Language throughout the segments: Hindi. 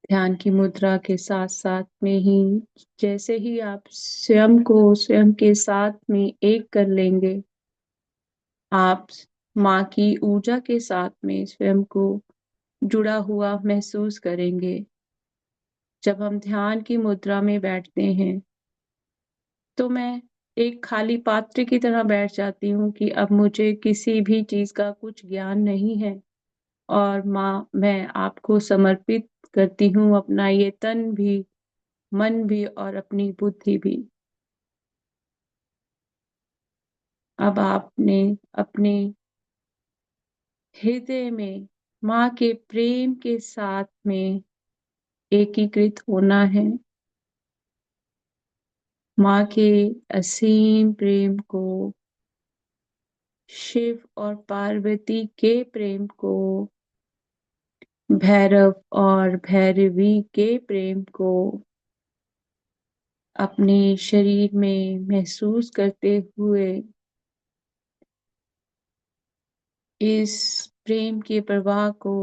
ध्यान की मुद्रा के साथ साथ में ही जैसे ही आप स्वयं को स्वयं के साथ में एक कर लेंगे, आप माँ की ऊर्जा के साथ में स्वयं को जुड़ा हुआ महसूस करेंगे। जब हम ध्यान की मुद्रा में बैठते हैं तो मैं एक खाली पात्र की तरह बैठ जाती हूँ कि अब मुझे किसी भी चीज का कुछ ज्ञान नहीं है, और माँ मैं आपको समर्पित करती हूँ अपना ये तन भी, मन भी और अपनी बुद्धि भी। अब आपने अपने हृदय में माँ के प्रेम के साथ में एकीकृत होना है। माँ के असीम प्रेम को, शिव और पार्वती के प्रेम को, भैरव और भैरवी के प्रेम को अपने शरीर में महसूस करते हुए इस प्रेम के प्रवाह को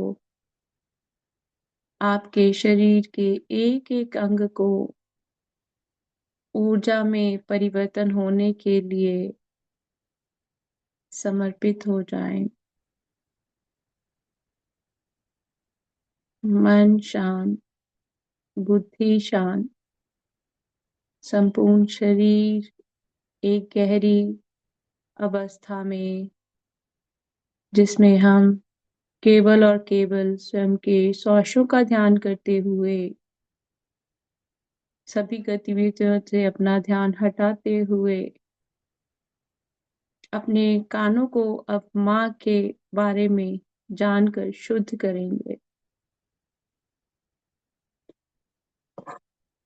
आपके शरीर के एक एक अंग को ऊर्जा में परिवर्तन होने के लिए समर्पित हो जाएं। मन शांत, बुद्धि शांत, संपूर्ण शरीर एक गहरी अवस्था में, जिसमें हम केवल और केवल स्वयं के श्वासों का ध्यान करते हुए, सभी गतिविधियों से अपना ध्यान हटाते हुए अपने कानों को अब माँ के बारे में जानकर शुद्ध करेंगे।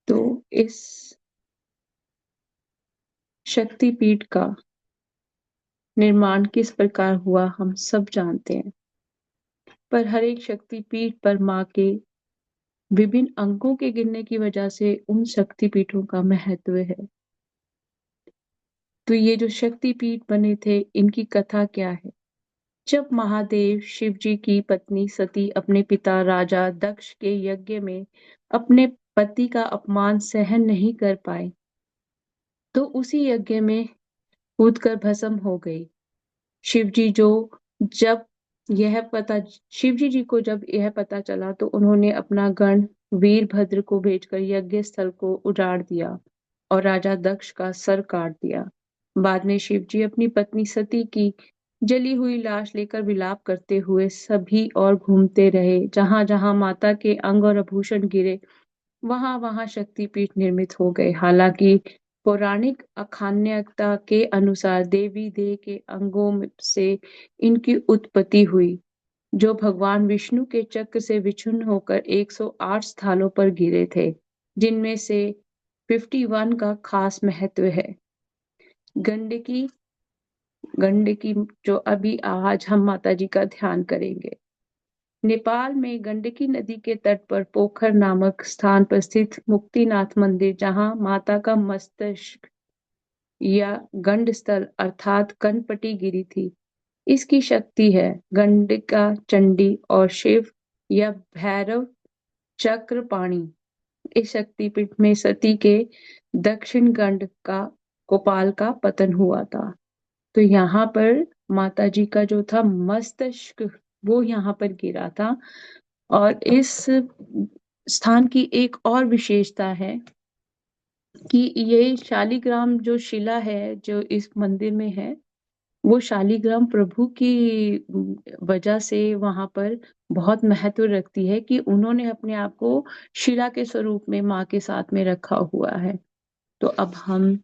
तो इस शक्तिपीठ का निर्माण किस प्रकार हुआ हम सब जानते हैं, पर हर एक शक्तिपीठ पर माँ के विभिन्न अंगों के गिरने की वजह से उन शक्तिपीठों का महत्व है। तो ये जो शक्तिपीठ बने थे, इनकी कथा क्या है? जब महादेव शिव जी की पत्नी सती अपने पिता राजा दक्ष के यज्ञ में अपने पति का अपमान सहन नहीं कर पाए, तो उसी यज्ञ में कूदकर भस्म हो गई। शिवजी जो जब यह पता शिवजी जी को जब यह पता चला तो उन्होंने अपना गण वीरभद्र को भेजकर यज्ञ स्थल को उजाड़ दिया और राजा दक्ष का सर काट दिया। बाद में शिवजी अपनी पत्नी सती की जली हुई लाश लेकर विलाप करते हुए सभी और घूमते रहे। जहां जहां माता के अंग और आभूषण गिरे, वहां वहां शक्तिपीठ निर्मित हो गए। हालांकि पौराणिक आख्यानिकता के अनुसार देवी देह के अंगों से इनकी उत्पत्ति हुई, जो भगवान विष्णु के चक्र से विच्छिन्न होकर 108 स्थानों पर गिरे थे, जिनमें से 51 का खास महत्व है। गंडकी गंडकी जो अभी आज हम माता जी का ध्यान करेंगे। नेपाल में गंडकी नदी के तट पर पोखर नामक स्थान पर स्थित मुक्तिनाथ मंदिर, जहां माता का मस्तक या गंड स्थल अर्थात कनपटी गिरी थी, इसकी शक्ति है गंडिका चंडी और शिव या भैरव चक्रपाणी। इस शक्तिपीठ में सती के दक्षिण गंड का गोपाल का पतन हुआ था। तो यहाँ पर माता जी का जो था मस्तक, वो यहाँ पर गिरा था। और इस स्थान की एक और विशेषता है कि ये शालिग्राम जो शिला है जो इस मंदिर में है, वो शालिग्राम प्रभु की वजह से वहां पर बहुत महत्व रखती है कि उन्होंने अपने आप को शिला के स्वरूप में माँ के साथ में रखा हुआ है। तो अब हम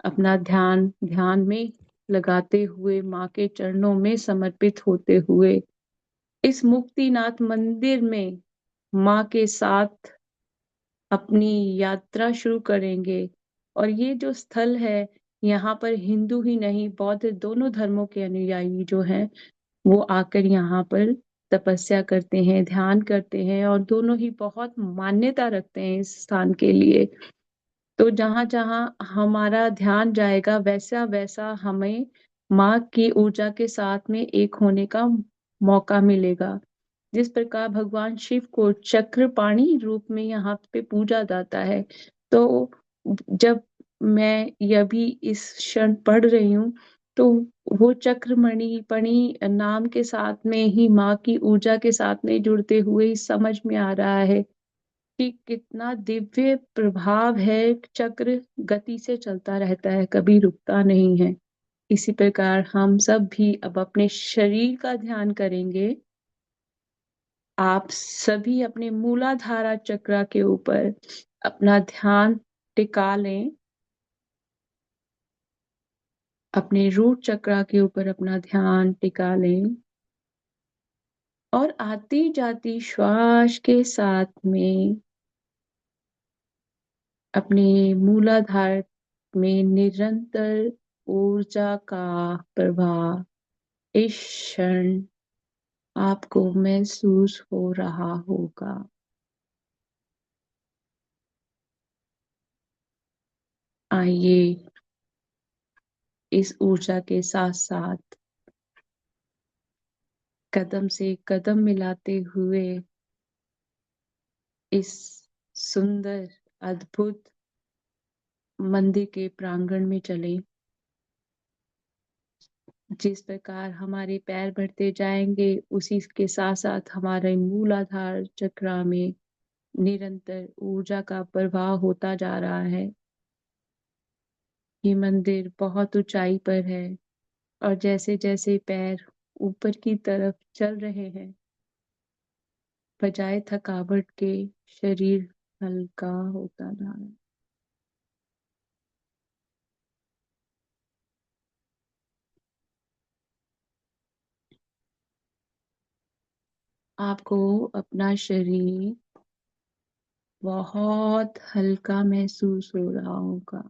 अपना ध्यान ध्यान में लगाते हुए, माँ के चरणों में समर्पित होते हुए इस मुक्तिनाथ मंदिर में माँ के साथ अपनी यात्रा शुरू करेंगे। और ये जो स्थल है, यहाँ पर हिंदू ही नहीं, बौद्ध दोनों धर्मों के अनुयायी जो हैं वो आकर यहाँ पर तपस्या करते हैं, ध्यान करते हैं, और दोनों ही बहुत मान्यता रखते हैं इस स्थान के लिए। तो जहां जहां हमारा ध्यान जाएगा, वैसा वैसा हमें माँ की ऊर्जा के साथ में एक होने का मौका मिलेगा। जिस प्रकार भगवान शिव को चक्रपाणि रूप में यहाँ पे पूजा जाता है, तो जब मैं यह भी इस क्षण पढ़ रही हूँ, तो वो चक्रमणि पणि नाम के साथ में ही माँ की ऊर्जा के साथ में जुड़ते हुए ही समझ में आ रहा है कि कितना दिव्य प्रभाव है। चक्र गति से चलता रहता है, कभी रुकता नहीं है। इसी प्रकार हम सब भी अब अपने शरीर का ध्यान करेंगे। आप सभी अपने मूलाधारा चक्र के ऊपर अपना ध्यान टिका लें। अपने रूट चक्र के ऊपर अपना ध्यान टिका लें और आती जाती श्वास के साथ में अपने मूलाधार में निरंतर ऊर्जा का प्रवाह इस क्षण आपको महसूस हो रहा होगा। आइए इस ऊर्जा के साथ साथ कदम से कदम मिलाते हुए इस सुंदर अद्भुत मंदिर के प्रांगण में चलें। जिस प्रकार हमारे पैर बढ़ते जाएंगे, उसी के साथ साथ हमारे मूलाधार चक्र में निरंतर ऊर्जा का प्रवाह होता जा रहा है। ये मंदिर बहुत ऊंचाई पर है और जैसे जैसे पैर ऊपर की तरफ चल रहे हैं, बजाय थकावट के शरीर हल्का होता जा रहा है। आपको अपना शरीर बहुत हल्का महसूस हो रहा होगा।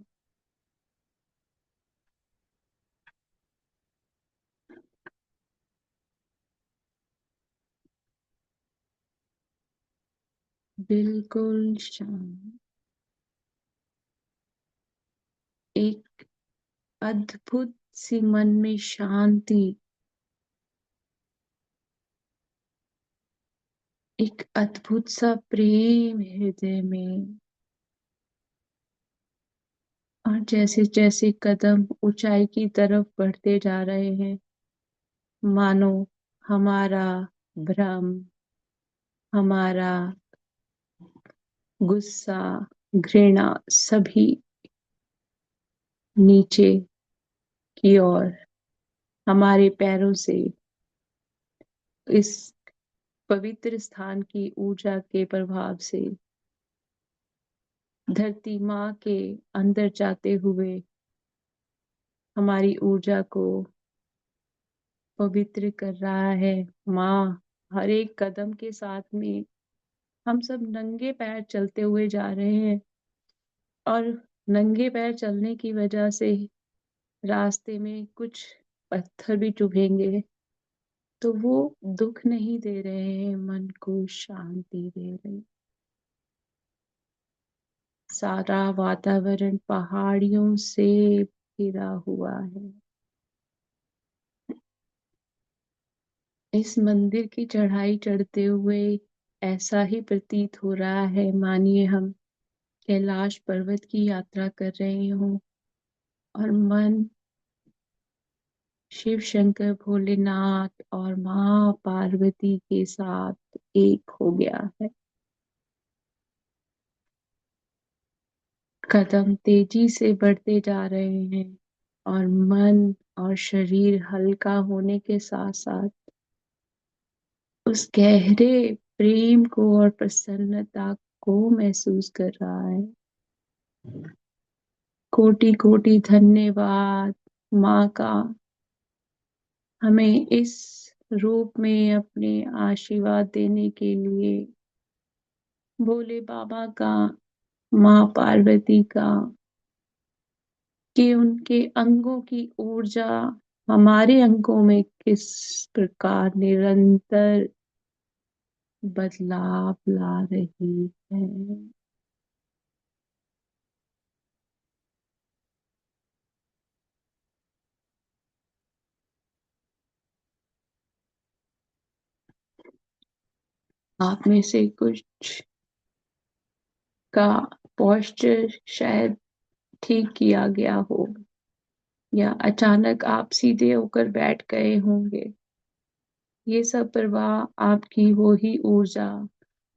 बिल्कुल शांत। एक अद्भुत सी मन में शांति, एक अद्भुत सा प्रेम हृदय में। और जैसे जैसे कदम ऊंचाई की तरफ बढ़ते जा रहे हैं, मानो हमारा भ्रम, हमारा गुस्सा, घृणा सभी नीचे की ओर हमारे पैरों से इस पवित्र स्थान की ऊर्जा के प्रभाव से धरती माँ के अंदर जाते हुए हमारी ऊर्जा को पवित्र कर रहा है। माँ हर एक कदम के साथ में हम सब नंगे पैर चलते हुए जा रहे हैं और नंगे पैर चलने की वजह से रास्ते में कुछ पत्थर भी चुभेंगे, तो वो दुख नहीं दे रहे हैं, मन को शांति दे रहे हैं। सारा वातावरण पहाड़ियों से घिरा हुआ है। इस मंदिर की चढ़ाई चढ़ते हुए ऐसा ही प्रतीत हो रहा है, मानिए हम कैलाश पर्वत की यात्रा कर रहे हों और मन शिव शंकर भोलेनाथ और माँ पार्वती के साथ एक हो गया है। कदम तेजी से बढ़ते जा रहे हैं और मन और शरीर हल्का होने के साथ साथ उस गहरे प्रेम को और प्रसन्नता को महसूस कर रहा है। कोटि कोटि धन्यवाद माँ का, हमें इस रूप में अपने आशीर्वाद देने के लिए, भोले बाबा का, माँ पार्वती का, कि उनके अंगों की ऊर्जा हमारे अंगों में किस प्रकार निरंतर बदलाव ला रही है। आप में से कुछ का पोस्चर शायद ठीक किया गया हो, या अचानक आप सीधे होकर बैठ गए होंगे। ये सब प्रवाह आपकी वो ही ऊर्जा,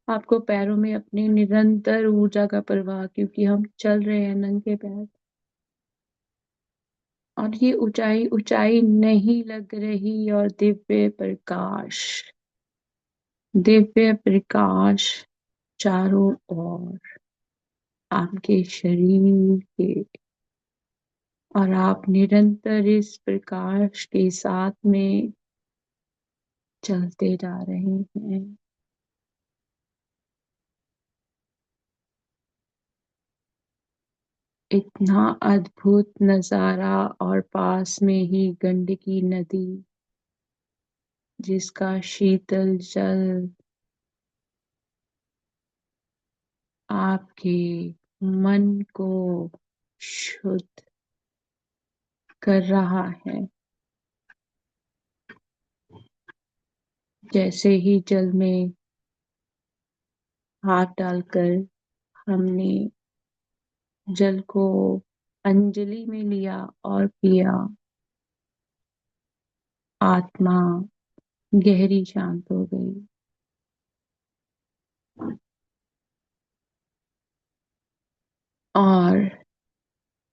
आपको पैरों में अपनी निरंतर ऊर्जा का प्रवाह, क्योंकि हम चल रहे हैं नंगे पैर। और ये ऊंचाई ऊंचाई नहीं लग रही, और दिव्य प्रकाश चारों ओर आपके शरीर के, और आप निरंतर इस प्रकाश के साथ में चलते जा रहे हैं। इतना अद्भुत नजारा, और पास में ही गंडकी नदी, जिसका शीतल जल आपके मन को शुद्ध कर रहा है। जैसे ही जल में हाथ डालकर हमने जल को अंजलि में लिया और पिया, आत्मा गहरी शांत हो गई। और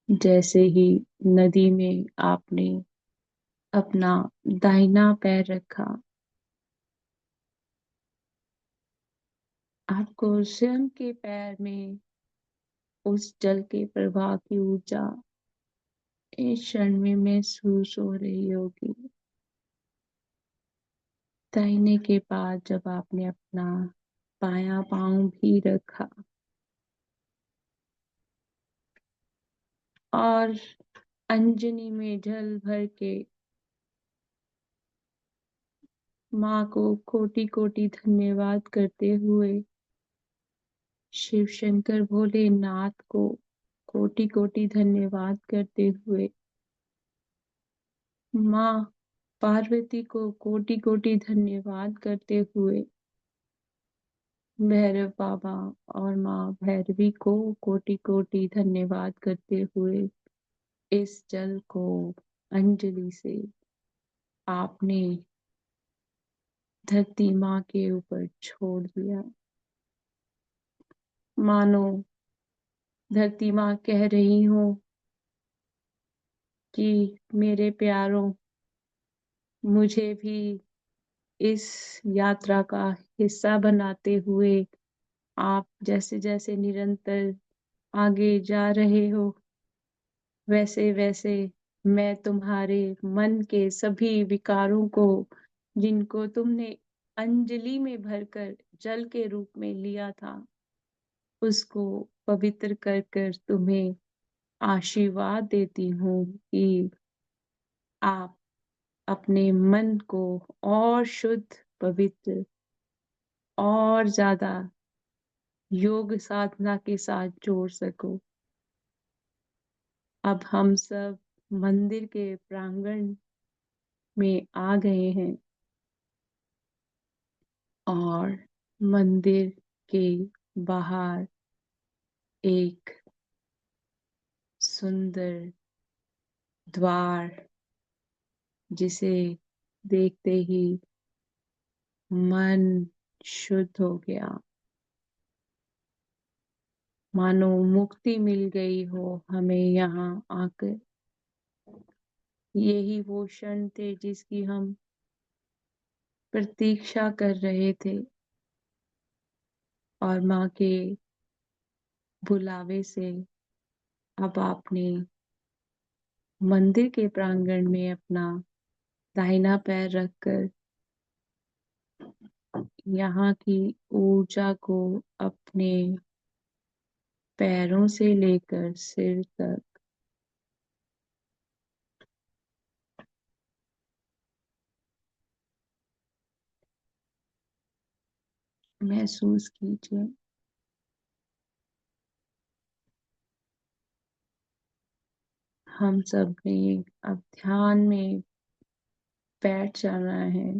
जैसे ही नदी में आपने अपना दाहिना पैर रखा, आपको स्वयं के पैर में उस जल के प्रवाह की ऊर्जा इस क्षण में महसूस हो रही होगी। दाहिने के बाद जब आपने अपना बायां पांव भी रखा, और अंजनी में जल भर के माँ को कोटि कोटि धन्यवाद करते हुए, शिव शंकर भोलेनाथ को कोटि कोटि धन्यवाद करते हुए, माँ पार्वती को कोटि कोटि धन्यवाद करते हुए, भैरव बाबा और माँ भैरवी को कोटि कोटि धन्यवाद करते हुए, इस जल को अंजलि से आपने धरती माँ के ऊपर छोड़ दिया। मानो धरती माँ कह रही हो कि मेरे प्यारों, मुझे भी इस यात्रा का हिस्सा बनाते हुए आप जैसे जैसे निरंतर आगे जा रहे हो, वैसे वैसे मैं तुम्हारे मन के सभी विकारों को, जिनको तुमने अंजलि में भरकर जल के रूप में लिया था, उसको पवित्र कर कर तुम्हें आशीर्वाद देती हूँ कि आप अपने मन को और शुद्ध, पवित्र और ज्यादा योग साधना के साथ जोड़ सको। अब हम सब मंदिर के प्रांगण में आ गए हैं, और मंदिर के बाहर एक सुंदर द्वार, जिसे देखते ही मन शुद्ध हो गया, मानो मुक्ति मिल गई हो हमें यहाँ आकर। यही वो क्षण थे जिसकी हम प्रतीक्षा कर रहे थे, और माँ के बुलावे से अब आपने मंदिर के प्रांगण में अपना दाहिना पैर रखकर यहाँ की ऊर्जा को अपने पैरों से लेकर सिर तक महसूस कीजिए। हम सब ने अब ध्यान में बैठ जाना है।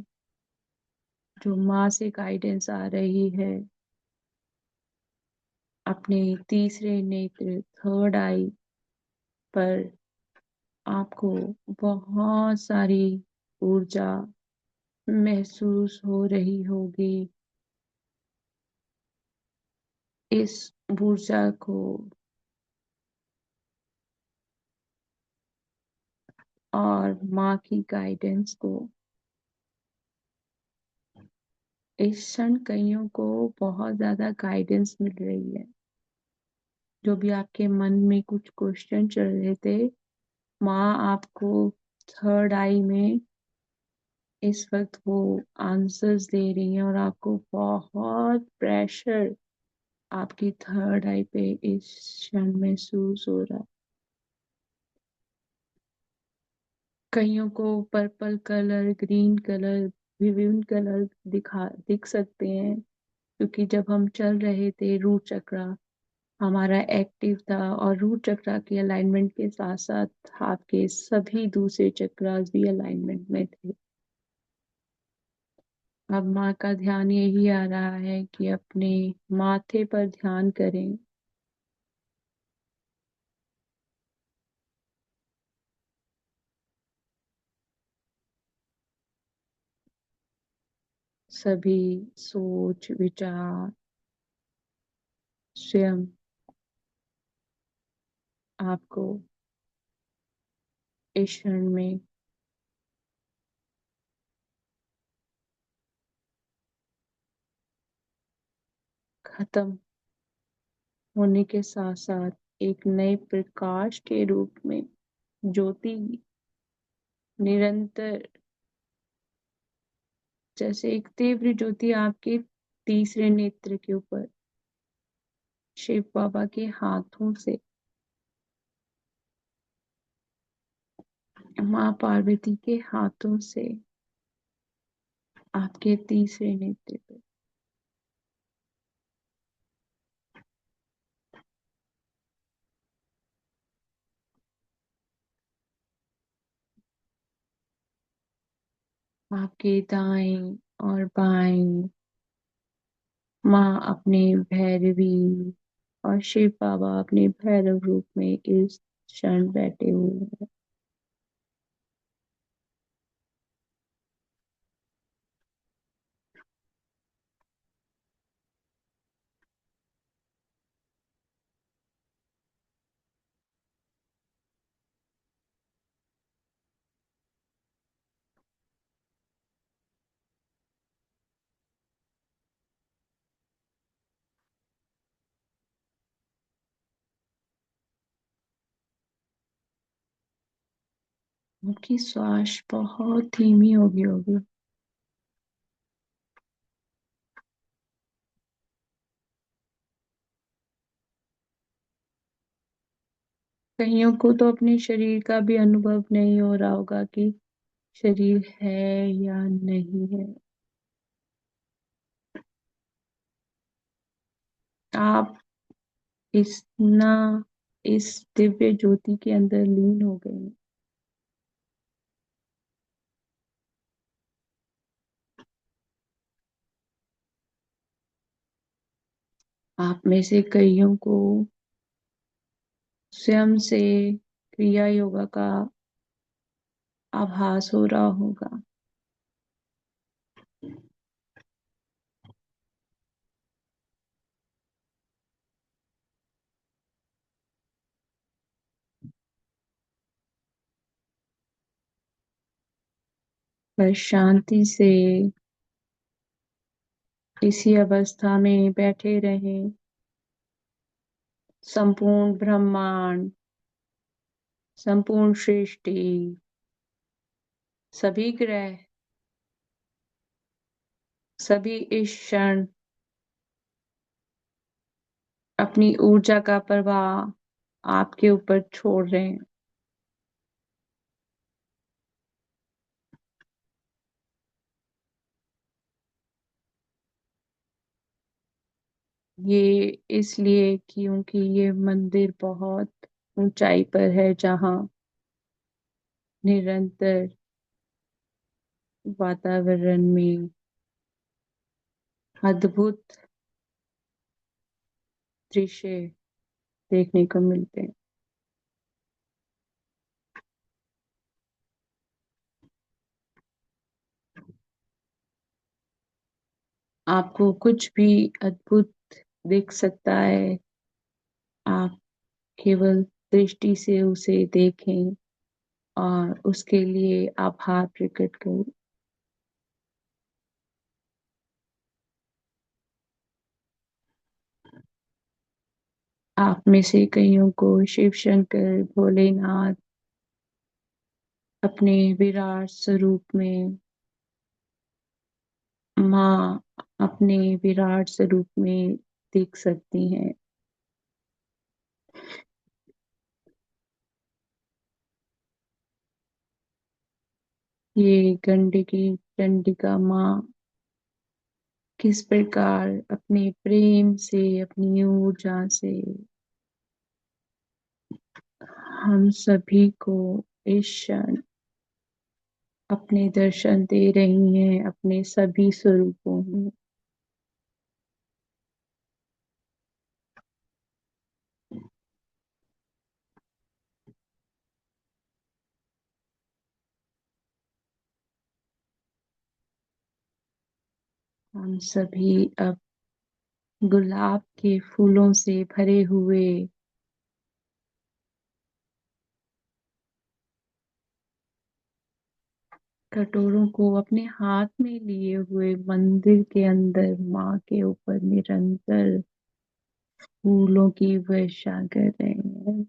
जो माँ से गाइडेंस आ रही है, अपने तीसरे नेत्र थर्ड आई पर आपको बहुत सारी ऊर्जा महसूस हो रही होगी। इस ऊर्जा को और माँ की गाइडेंस को इस क्षण कईयों को बहुत ज्यादा गाइडेंस मिल रही है। जो भी आपके मन में कुछ क्वेश्चन चल रहे थे, माँ आपको थर्ड आई में इस वक्त वो आंसर्स दे रही हैं और आपको बहुत प्रेशर आपकी थर्ड आई पे इस क्षण महसूस हो रहा है। कईयों को पर्पल कलर, ग्रीन कलर, विभिन्न कलर दिख सकते हैं, क्योंकि जब हम चल रहे थे रूट चक्रा हमारा एक्टिव था और रूट चक्रा की अलाइनमेंट के साथ साथ आपके सभी दूसरे चक्रास भी अलाइनमेंट में थे। अब माँ का ध्यान यही आ रहा है कि अपने माथे पर ध्यान करें। सभी सोच विचार स्वयं आपको इस क्षण में खत्म होने के साथ साथ एक नए प्रकाश के रूप में ज्योति निरंतर, जैसे एक तीव्र ज्योति आपके तीसरे नेत्र के ऊपर शिव बाबा के हाथों से, माँ पार्वती के हाथों से आपके तीसरे नेत्र पे आपके दाएं और बाएं माँ अपने भैरवी और शिव बाबा अपने भैरव रूप में इस क्षण बैठे हुए हैं। उनकी श्वास बहुत धीमी हो गई होगी। कईयों को तो अपने शरीर का भी अनुभव नहीं हो रहा होगा कि शरीर है या नहीं है। आप इतना इस दिव्य ज्योति के अंदर लीन हो गए हैं। आप में से कईयों को स्वयं से क्रिया योगा का आभास हो रहा होगा। पर शांति से इसी अवस्था में बैठे रहें। संपूर्ण ब्रह्मांड, संपूर्ण सृष्टि, सभी ग्रह, सभी इस क्षण अपनी ऊर्जा का प्रवाह आपके ऊपर छोड़ रहे हैं। ये इसलिए क्योंकि ये मंदिर बहुत ऊंचाई पर है, जहाँ निरंतर वातावरण में अद्भुत दृश्य देखने को मिलते हैं। आपको कुछ भी अद्भुत दिख सकता है, आप केवल दृष्टि से उसे देखें और उसके लिए आभार प्रकट करें। आप में से कईयों को शिव शंकर भोलेनाथ अपने विराट स्वरूप में, माँ अपने विराट स्वरूप में दिख सकती हैं। ये गंडकी चंडिका माँ किस प्रकार अपने प्रेम से, अपनी ऊर्जा से हम सभी को इस क्षण अपने दर्शन दे रही हैं, अपने सभी स्वरूपों में। हम सभी अब गुलाब के फूलों से भरे हुए कटोरों को अपने हाथ में लिए हुए मंदिर के अंदर माँ के ऊपर निरंतर फूलों की वर्षा कर रहे हैं।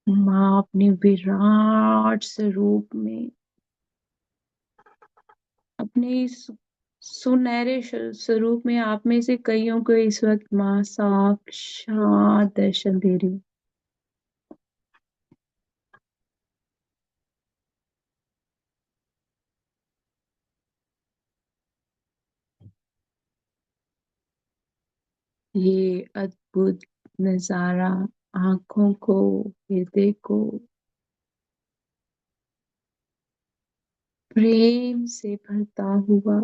माँ अपने विराट स्वरूप में, अपने इस सुनहरे स्वरूप में आप में से कईयों को इस वक्त माँ साक्षात दर्शन दे रही। ये अद्भुत नजारा आंखों को, हृदय को प्रेम से भरता हुआ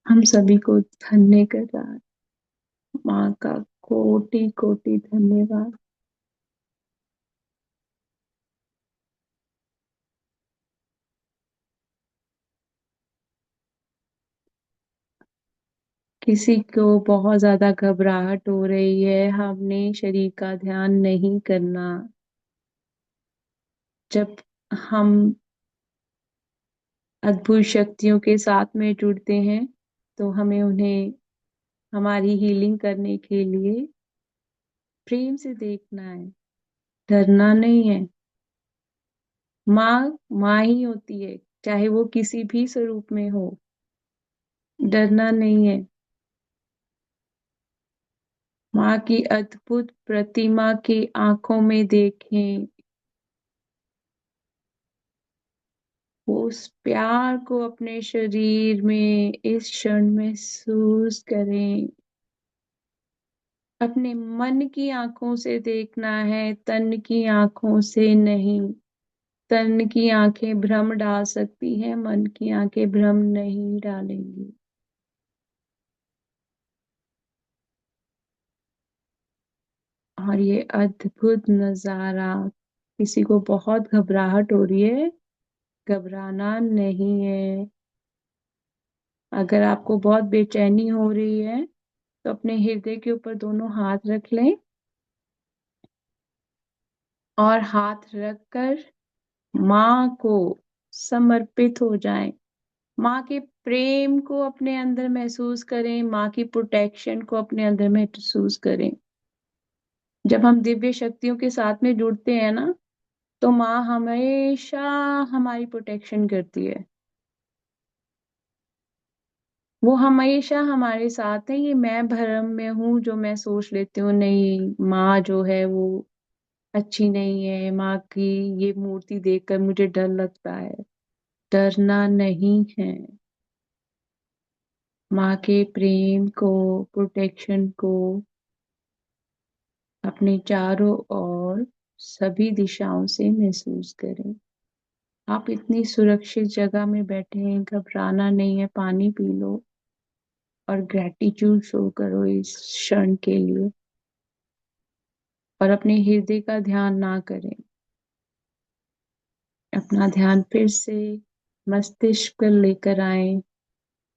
हम सभी को धन्य कर रहा है। माँ का कोटि कोटि धन्यवाद। किसी को बहुत ज्यादा घबराहट हो रही है, हमने शरीर का ध्यान नहीं करना। जब हम अद्भुत शक्तियों के साथ में जुड़ते हैं तो हमें उन्हें हमारी हीलिंग करने के लिए प्रेम से देखना है, डरना नहीं है। माँ माँ ही होती है, चाहे वो किसी भी स्वरूप में हो। डरना नहीं है। माँ की अद्भुत प्रतिमा की आंखों में देखें, उस प्यार को अपने शरीर में इस क्षण महसूस करें। अपने मन की आंखों से देखना है, तन की आंखों से नहीं। तन की आंखें भ्रम डाल सकती हैं, मन की आंखें भ्रम नहीं डालेंगी। और ये अद्भुत नजारा, किसी को बहुत घबराहट हो रही है, घबराना नहीं है। अगर आपको बहुत बेचैनी हो रही है तो अपने हृदय के ऊपर दोनों हाथ रख लें और हाथ रखकर माँ को समर्पित हो जाएं। माँ के प्रेम को अपने अंदर महसूस करें, माँ की प्रोटेक्शन को अपने अंदर महसूस करें। जब हम दिव्य शक्तियों के साथ में जुड़ते हैं ना, तो माँ हमेशा हमारी प्रोटेक्शन करती है। वो हमेशा हमारे साथ है। ये मैं भ्रम में हूँ जो मैं सोच लेती हूँ नहीं, माँ जो है वो अच्छी नहीं है, माँ की ये मूर्ति देखकर मुझे डर लगता है। डरना नहीं है। माँ के प्रेम को, प्रोटेक्शन को अपने चारों ओर सभी दिशाओं से महसूस करें। आप इतनी सुरक्षित जगह में बैठे हैं, घबराना नहीं है, पानी पी लो और ग्रैटिट्यूड शो करो इस क्षण के लिए। और अपने हृदय का ध्यान ना करें। अपना ध्यान फिर से मस्तिष्क पर लेकर आए।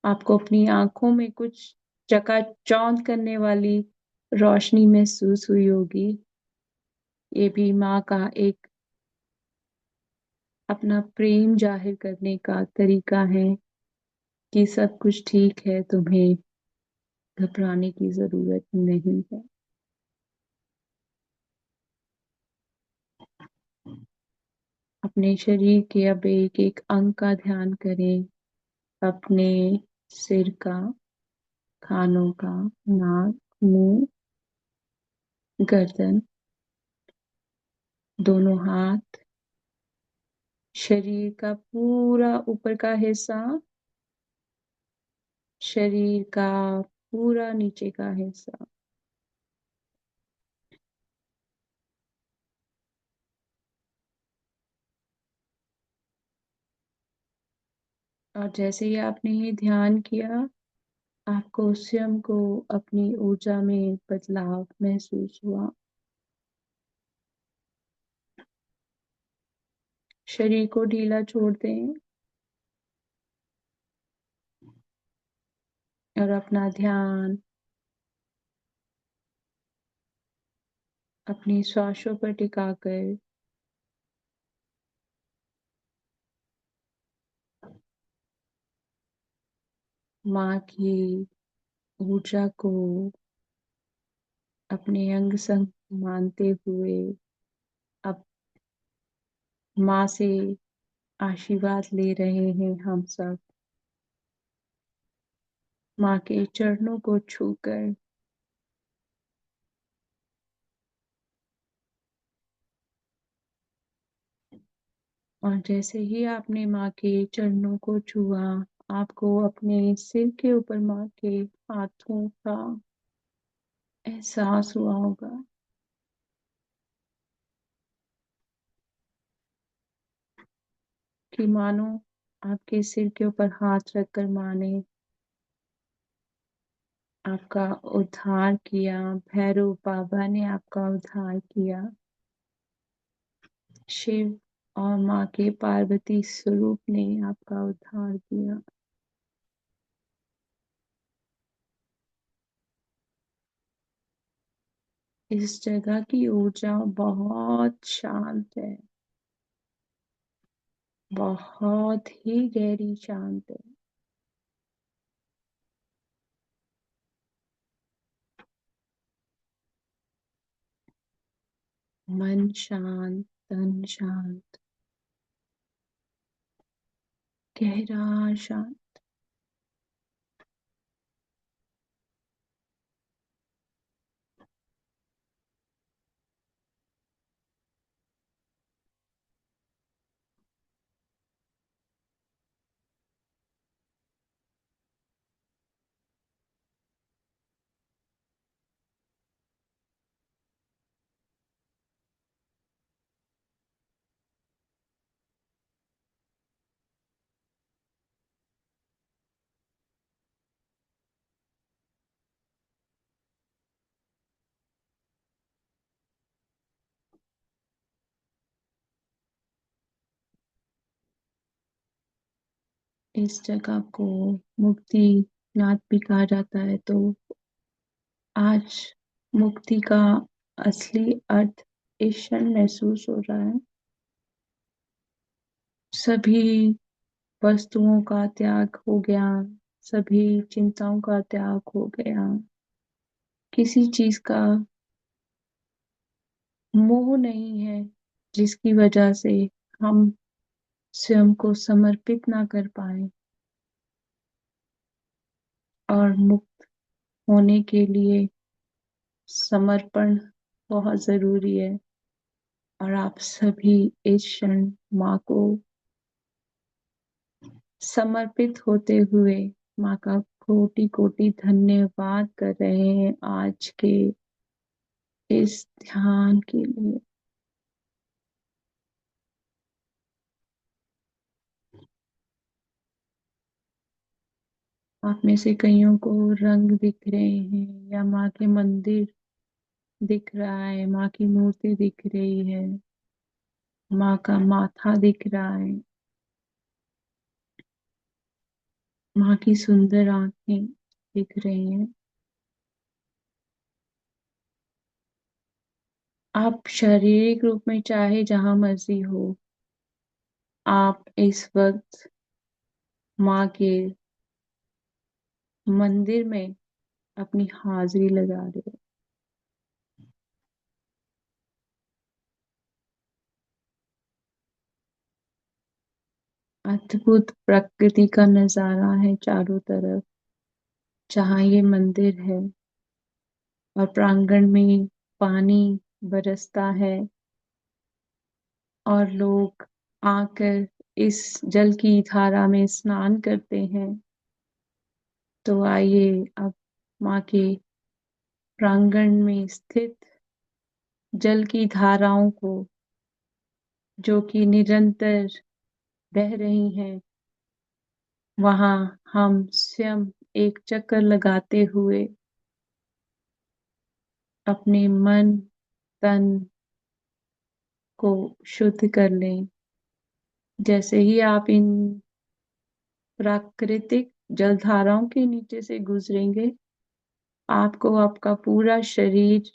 आपको अपनी आंखों में कुछ चकाचौंध करने वाली रोशनी महसूस हुई होगी। ये भी माँ का एक अपना प्रेम जाहिर करने का तरीका है कि सब कुछ ठीक है, तुम्हें घबराने की जरूरत नहीं है। अपने शरीर के अब एक एक अंग का ध्यान करें। अपने सिर का, कानों का, नाक, मुंह, गर्दन, दोनों हाथ, शरीर का पूरा ऊपर का हिस्सा, शरीर का पूरा नीचे का हिस्सा। और जैसे ही आपने ये ध्यान किया, आपको स्वयं को अपनी ऊर्जा में बदलाव महसूस हुआ। शरीर को ढीला छोड़ दें और अपना ध्यान अपनी श्वासों पर टिकाकर माँ की ऊर्जा को अपने अंग संग मानते हुए अब माँ से आशीर्वाद ले रहे हैं हम सब। माँ के चरणों को छूकर और जैसे ही आपने माँ के चरणों को छुआ, आपको अपने सिर के ऊपर माँ के हाथों का एहसास हुआ होगा कि मानो आपके सिर के ऊपर हाथ रखकर माँ ने आपका उद्धार किया। भैरव बाबा ने आपका उद्धार किया। शिव और माँ के पार्वती स्वरूप ने आपका उद्धार किया। इस जगह की ऊर्जा बहुत शांत है, बहुत ही गहरी शांत है। मन शांत, तन शांत, गहरा शांत। इस जगह को मुक्ति नाथ भी कहा जाता है। तो आज मुक्ति का असली अर्थ इस क्षण महसूस हो रहा है। सभी वस्तुओं का त्याग हो गया, सभी चिंताओं का त्याग हो गया। किसी चीज का मोह नहीं है जिसकी वजह से हम स्वयं को समर्पित ना कर पाए। और मुक्त होने के लिए समर्पण बहुत जरूरी है। और आप सभी इस क्षण माँ को समर्पित होते हुए माँ का कोटि कोटि धन्यवाद कर रहे हैं आज के इस ध्यान के लिए। आप में से कईयों को रंग दिख रहे हैं या माँ के मंदिर दिख रहा है, माँ की मूर्ति दिख रही है, माँ का माथा दिख रहा है, माँ की सुंदर आंखें दिख रही हैं। आप शारीरिक रूप में चाहे जहां मर्जी हो, आप इस वक्त माँ के मंदिर में अपनी हाजिरी लगा रहे हो। अद्भुत प्रकृति का नजारा है चारों तरफ, जहाँ ये मंदिर है, और प्रांगण में पानी बरसता है और लोग आकर इस जल की धारा में स्नान करते हैं। तो आइए अब माँ के प्रांगण में स्थित जल की धाराओं को, जो कि निरंतर बह रही हैं, वहां हम स्वयं एक चक्कर लगाते हुए अपने मन तन को शुद्ध कर लें। जैसे ही आप इन प्राकृतिक जलधाराओं के नीचे से गुजरेंगे, आपको आपका पूरा शरीर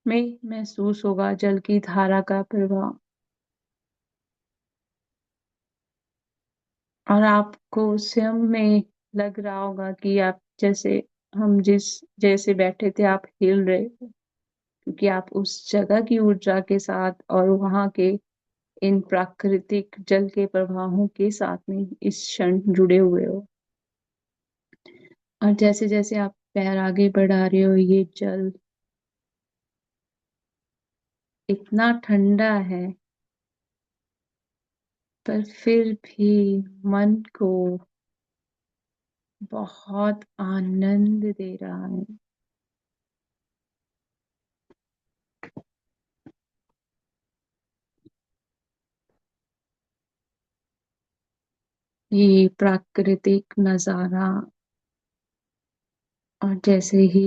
में महसूस होगा जल की धारा का प्रवाह, और आपको स्वयं में लग रहा होगा कि आप जैसे, हम जिस जैसे बैठे थे आप हिल रहे हो, क्योंकि आप उस जगह की ऊर्जा के साथ और वहां के इन प्राकृतिक जल के प्रवाहों के साथ में इस क्षण जुड़े हुए हो। और जैसे जैसे आप पैर आगे बढ़ा रहे हो, ये जल इतना ठंडा है, पर फिर भी मन को बहुत आनंद दे रहा है। ये प्राकृतिक नजारा, और जैसे ही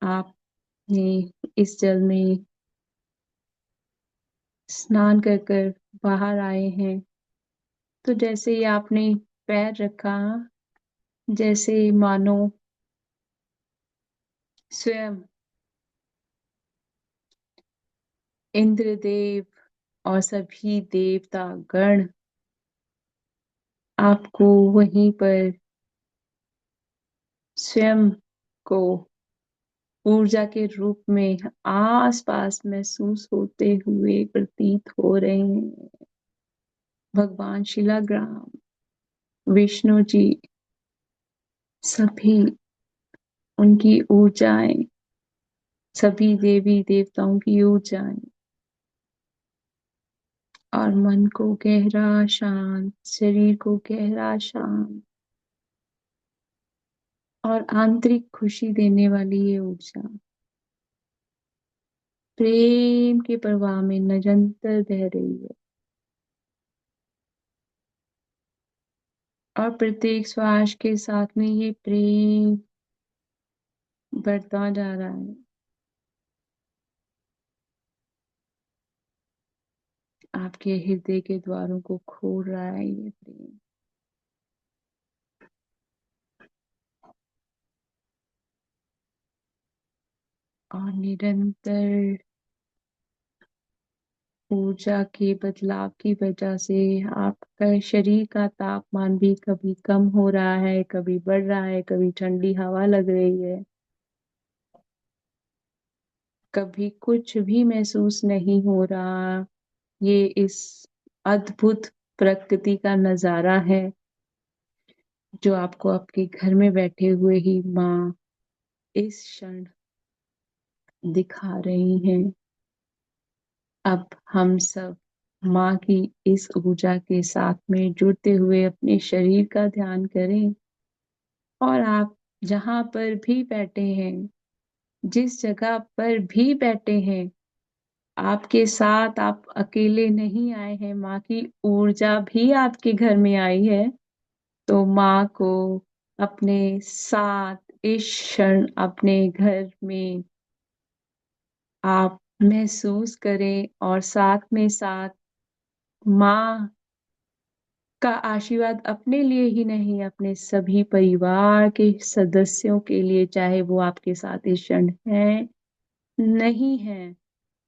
आपने इस जल में स्नान कर कर बाहर आए हैं, तो जैसे ही आपने पैर रखा, जैसे मानो स्वयं इंद्रदेव और सभी देवता गण आपको वहीं पर स्वयं को ऊर्जा के रूप में आस पास महसूस होते हुए प्रतीत हो रहे हैं। भगवान शिलाग्राम, विष्णु जी, सभी उनकी ऊर्जाएं, सभी देवी देवताओं की ऊर्जाएं, और मन को गहरा शांत, शरीर को गहरा शांत और आंतरिक खुशी देने वाली ये ऊर्जा प्रेम के प्रवाह में निरंतर बह रही है, और प्रत्येक श्वास के साथ में ये प्रेम बढ़ता जा रहा है। आपके हृदय के द्वारों को खोल रहा है ये प्रेम, और निरंतर ऊर्जा के बदलाव की वजह से आपका शरीर का तापमान भी कभी कम हो रहा है, कभी बढ़ रहा है, कभी ठंडी हवा लग रही है, कभी कुछ भी महसूस नहीं हो रहा। ये इस अद्भुत प्रकृति का नजारा है, जो आपको आपके घर में बैठे हुए ही माँ इस क्षण दिखा रही हैं। अब हम सब माँ की इस ऊर्जा के साथ में जुड़ते हुए अपने शरीर का ध्यान करें, और आप जहाँ पर भी बैठे हैं, जिस जगह पर भी बैठे हैं, आपके साथ आप अकेले नहीं आए हैं, माँ की ऊर्जा भी आपके घर में आई है। तो माँ को अपने साथ इस क्षण अपने घर में आप महसूस करें और साथ में साथ माँ का आशीर्वाद अपने लिए ही नहीं, अपने सभी परिवार के सदस्यों के लिए, चाहे वो आपके साथ इस क्षण हैं, नहीं हैं,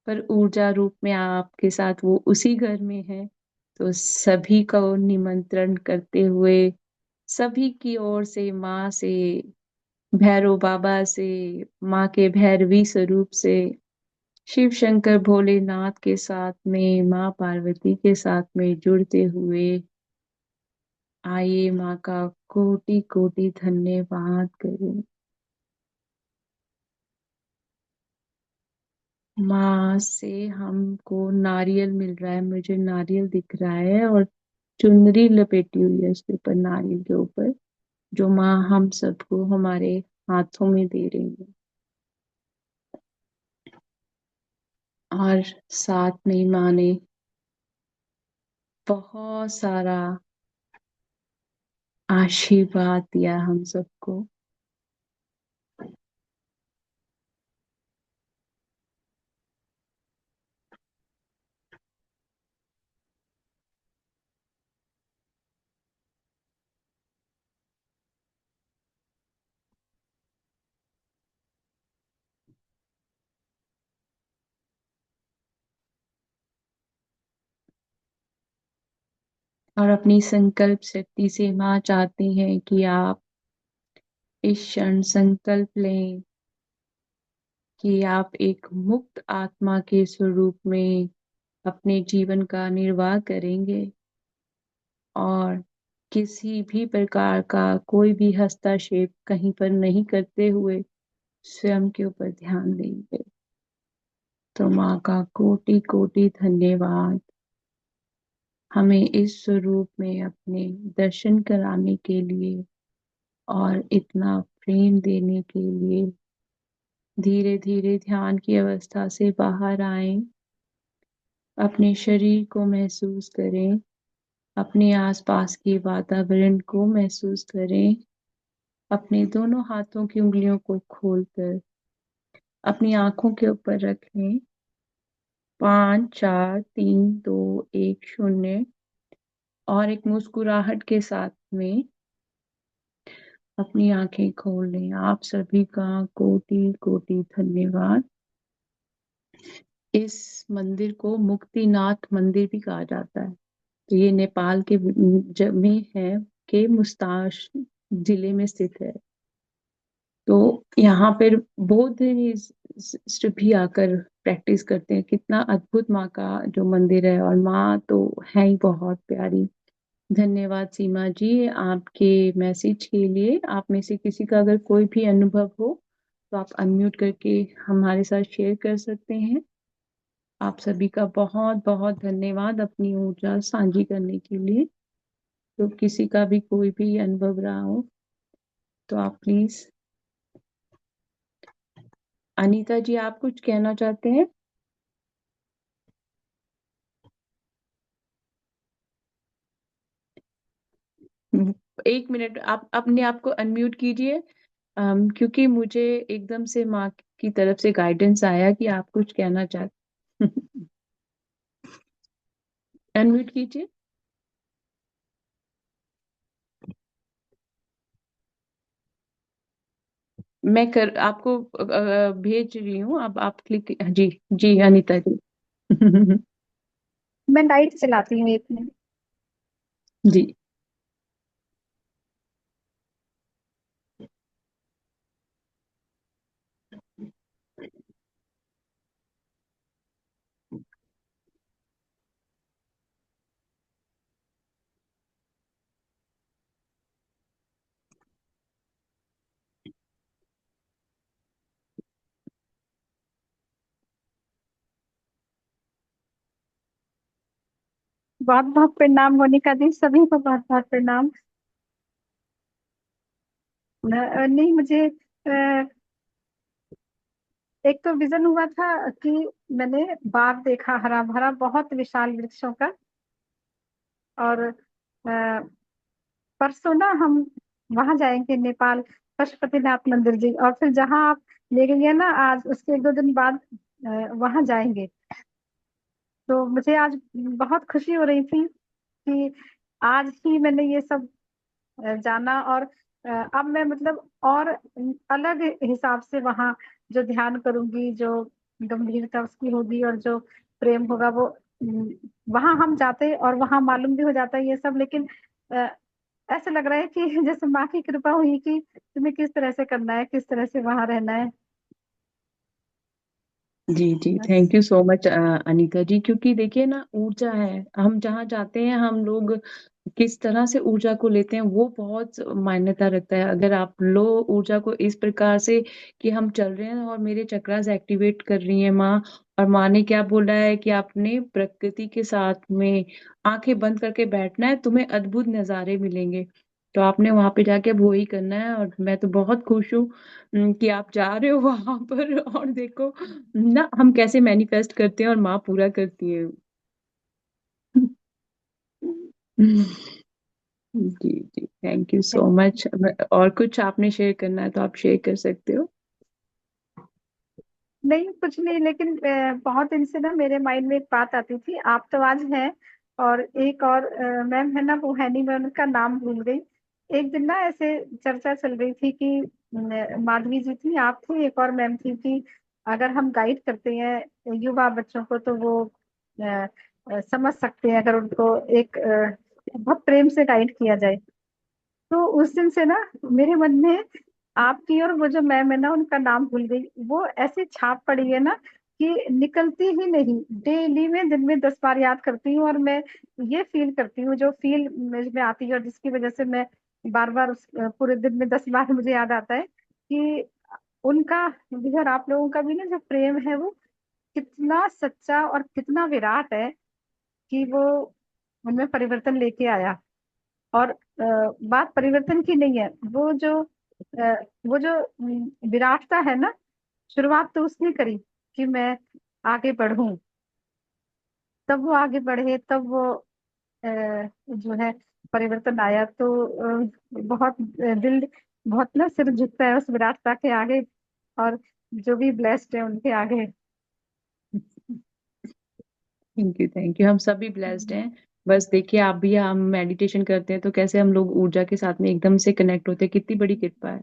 पर ऊर्जा रूप में आपके साथ वो उसी घर में है। तो सभी को निमंत्रण करते हुए, सभी की ओर से माँ से, भैरव बाबा से, माँ के भैरवी स्वरूप से, शिव शंकर भोलेनाथ के साथ में, माँ पार्वती के साथ में जुड़ते हुए आइए माँ का कोटि कोटि धन्यवाद करें। माँ से हमको नारियल मिल रहा है, मुझे नारियल दिख रहा है और चुनरी लपेटी हुई है उसके ऊपर, नारियल के ऊपर, जो माँ हम सबको हमारे हाथों में दे रही है। और साथ में माँ ने बहुत सारा आशीर्वाद दिया हम सबको। और अपनी संकल्प शक्ति से माँ चाहती हैं कि आप इस क्षण संकल्प लें कि आप एक मुक्त आत्मा के स्वरूप में अपने जीवन का निर्वाह करेंगे और किसी भी प्रकार का कोई भी हस्तक्षेप कहीं पर नहीं करते हुए स्वयं के ऊपर ध्यान देंगे। तो माँ का कोटि कोटि धन्यवाद, हमें इस स्वरूप में अपने दर्शन कराने के लिए और इतना प्रेम देने के लिए। धीरे धीरे ध्यान की अवस्था से बाहर आएं, अपने शरीर को महसूस करें, अपने आसपास के वातावरण को महसूस करें, अपने दोनों हाथों की उंगलियों को खोलकर अपनी आंखों के ऊपर रखें। 5 4 3 2 1 0 और एक मुस्कुराहट के साथ में अपनी आंखें खोल लें। आप सभी का कोटि कोटि धन्यवाद। इस मंदिर को मुक्तिनाथ मंदिर भी कहा जाता है। तो ये नेपाल के में है, के मुस्ताश जिले में स्थित है। तो यहाँ पर बौद्ध भी आकर प्रैक्टिस करते हैं। कितना अद्भुत माँ का जो मंदिर है, और माँ तो है ही बहुत प्यारी। धन्यवाद सीमा जी आपके मैसेज के लिए। आप में से किसी का अगर कोई भी अनुभव हो तो आप अनम्यूट करके हमारे साथ शेयर कर सकते हैं। आप सभी का बहुत बहुत धन्यवाद अपनी ऊर्जा साझी करने के लिए। तो किसी का भी कोई भी अनुभव रहा हो तो आप प्लीज। अनीता जी आप कुछ कहना चाहते हैं? 1 मिनट आप अपने आप को अनम्यूट कीजिए। क्योंकि मुझे एकदम से माँ की तरफ से गाइडेंस आया कि आप कुछ कहना चाहते। अनम्यूट कीजिए। मैं कर आपको भेज रही हूँ, अब आप क्लिक। जी जी अनीता जी। मैं लाइट चलाती हूँ 1 मिनट। जी। बहुत बहुत प्रणाम मोनिका दी, सभी को बहुत बहुत प्रणाम। नहीं मुझे एक तो विजन हुआ था कि मैंने बाग देखा हरा भरा बहुत विशाल वृक्षों का। और परसों ना हम वहां जाएंगे, नेपाल, पशुपतिनाथ मंदिर जी। और फिर जहाँ आप ले गए ना आज, उसके एक दो दिन बाद वहां जाएंगे। तो मुझे आज बहुत खुशी हो रही थी कि आज ही मैंने ये सब जाना। और अब मैं मतलब और अलग हिसाब से वहाँ जो ध्यान करूंगी, जो गंभीरता उसकी होगी और जो प्रेम होगा वो वहाँ हम जाते और वहाँ मालूम भी हो जाता है ये सब। लेकिन अ, ऐसा लग रहा है कि जैसे माँ की कृपा हुई कि तुम्हें किस तरह से करना है, किस तरह से वहाँ रहना है। जी जी, बस। Thank you so much Anita ji. क्योंकि देखिए ना, ऊर्जा है, हम जहाँ जाते हैं हम लोग किस तरह से ऊर्जा को लेते हैं वो बहुत मान्यता रखता है। अगर आप लो ऊर्जा को इस प्रकार से कि हम चल रहे हैं और मेरे चक्रास एक्टिवेट कर रही है माँ, और माँ ने क्या बोला है कि आपने प्रकृति के साथ में आंखें बंद करके बैठना है, तुम्हें अद्भुत नजारे मिलेंगे। तो आपने वहां पे जाके अब वही करना है, और मैं तो बहुत खुश हूँ कि आप जा रहे हो वहां पर। और देखो ना हम कैसे मैनिफेस्ट करते हैं और माँ पूरा करती है। जी जी, थैंक यू सो मच। और कुछ आपने शेयर करना है तो आप शेयर कर सकते हो। नहीं, कुछ नहीं, लेकिन बहुत दिन से ना मेरे माइंड में एक बात आती थी। आप तो आज हैं, और एक और मैम है ना, वो है नहीं, मैं उनका नाम भूल गई। एक दिन ना ऐसे चर्चा चल रही थी कि माधवी जी थी, आप थी, एक और मैम थी, कि अगर हम गाइड करते हैं युवा बच्चों को तो वो समझ सकते हैं, अगर उनको एक बहुत प्रेम से गाइड किया जाए। तो उस दिन से ना मेरे मन में आपकी और वो जो मैम है ना, उनका नाम भूल गई, वो ऐसी छाप पड़ी है ना कि निकलती ही नहीं। डेली में दिन में 10 बार याद करती हूँ, और मैं ये फील करती हूँ, जो फील मुझ में आती है और जिसकी वजह से मैं बार बार उस पूरे दिन में 10 बार मुझे याद आता है कि उनका भी और आप लोगों का भी ना जो प्रेम है वो कितना सच्चा और कितना विराट है कि वो उनमें परिवर्तन लेके आया। और बात परिवर्तन की नहीं है, वो जो विराटता है ना, शुरुआत तो उसने करी कि मैं आगे बढ़ूं, तब वो आगे बढ़े, तब वो जो है परिवर्तन आया। तो बहुत दिल, बहुत ना सिर झुकता है उस विराटता के आगे, और जो भी ब्लेस्ड है उनके आगे। थैंक यू थैंक यू, हम सभी ब्लेस्ड हैं। बस देखिए, आप भी, हम मेडिटेशन करते हैं तो कैसे हम लोग ऊर्जा के साथ में एकदम से कनेक्ट होते हैं, कितनी बड़ी कृपा है।